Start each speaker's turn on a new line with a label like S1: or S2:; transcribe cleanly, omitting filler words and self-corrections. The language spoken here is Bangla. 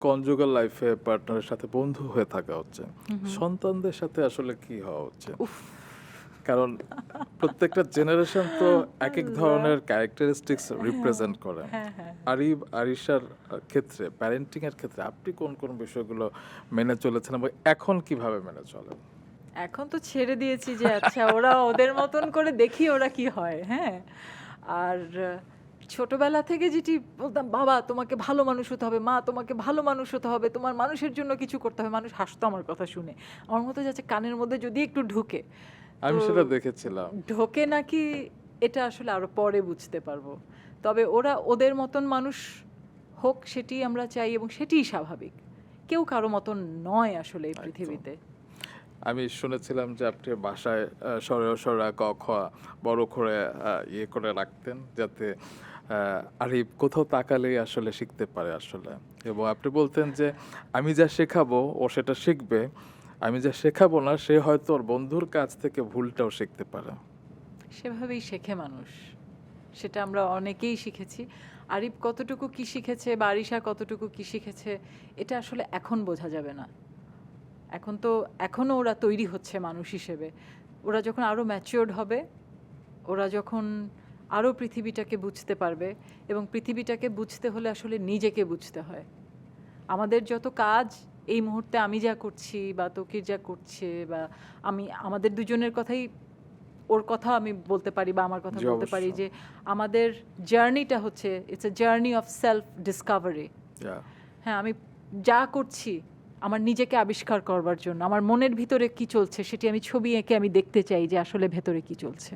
S1: কনজুগাল লাইফে পার্টনারের সাথে বন্ধু হয়ে থাকা হচ্ছে, সন্তানদের সাথে আসলে কি হওয়া উচিত? কারণ প্রত্যেকটা জেনারেশন তো এক এক
S2: আল্লাহ।
S1: ধরনের ক্যারেক্টারিস্টিক্স রিপ্রেজেন্ট করে।
S2: হ্যাঁ, হ্যাঁ।
S1: আরিব আরিশার ক্ষেত্রে প্যারেন্টিং এর ক্ষেত্রে আপনি কোন কোন বিষয়গুলো মেনে চলেছেন এবং এখন কিভাবে মেনে চলেন?
S2: এখন তো ছেড়ে দিয়েছি যে আচ্ছা ওরা ওদের মতন করে দেখি ওরা কি হয়, হ্যাঁ? আর ছোটবেলা থেকে যেটি বলতাম, "বাবা তোমাকে ভালো মানুষ হতে হবে, মা তোমাকে ভালো মানুষ হতে হবে, তোমার মানুষের জন্য কিছু করতে হবে।" মানুষ হাসতো আমার কথা শুনে। আমার মতো যাচ্ছে কানের মধ্যে যদি একটু ঢুকে, তো
S1: আমি সেটা দেখেছিলাম।
S2: ঢোকে নাকি এটা আসলে আরো পরে বুঝতে পারবো। তবে ওরা ওদের মতন মানুষ হোক সেটিই আমরা চাই এবং সেটিই স্বাভাবিক। কেউ কারো মতন নয় আসলে এই
S1: একদম।
S2: পৃথিবীতে।
S1: আমি শুনেছিলাম যে আপনি বাসায় স, ক, খ বড় করে ইয়ে করে রাখতেন যাতে আরিফ কোথাও তাকালেই আসলে শিখতে পারে আসলে। এবং আপনি বলতেন যে আমি যা শেখাবো ও সেটা শিখবে। আমি যা শেখাবো না সে হয়তো ওর বন্ধুর কাছ থেকে ভুলটাও শিখতে পারে।
S2: সেভাবেই শেখে মানুষ। সেটা আমরা অনেকেই শিখেছি। আরিফ কতটুকু কি শিখেছে বা আরিশা কতটুকু কি শিখেছে এটা আসলে এখন বোঝা যাবে না। এখন তো এখনো ওরা তৈরি হচ্ছে মানুষ হিসেবে। ওরা যখন আরো ম্যাচিউরড হবে, ওরা যখন আরো পৃথিবীটাকে বুঝতে পারবে এবং পৃথিবীটাকে বুঝতে হলে আসলে নিজেকে বুঝতে হয়। আমাদের যত কাজ এই মুহূর্তে আমি যা করছি বা তৌকির যা করছে বা আমাদের দুজনের কথাই, ওর কথা আমি বলতে পারি বা আমার কথা
S1: জি,
S2: বলতে পারি
S1: অবশ্যই।
S2: যে আমাদের জার্নিটা হচ্ছে it's a journey of self Discovery.
S1: Yeah.
S2: হ্যাঁ, আমি যা করছি আমার নিজেকে আবিষ্কার করবার জন্য, আমার মনের ভিতরে কি চলছে সেটি আমি ছবি এঁকে আমি দেখতে চাই যে আসলে ভেতরে কি চলছে।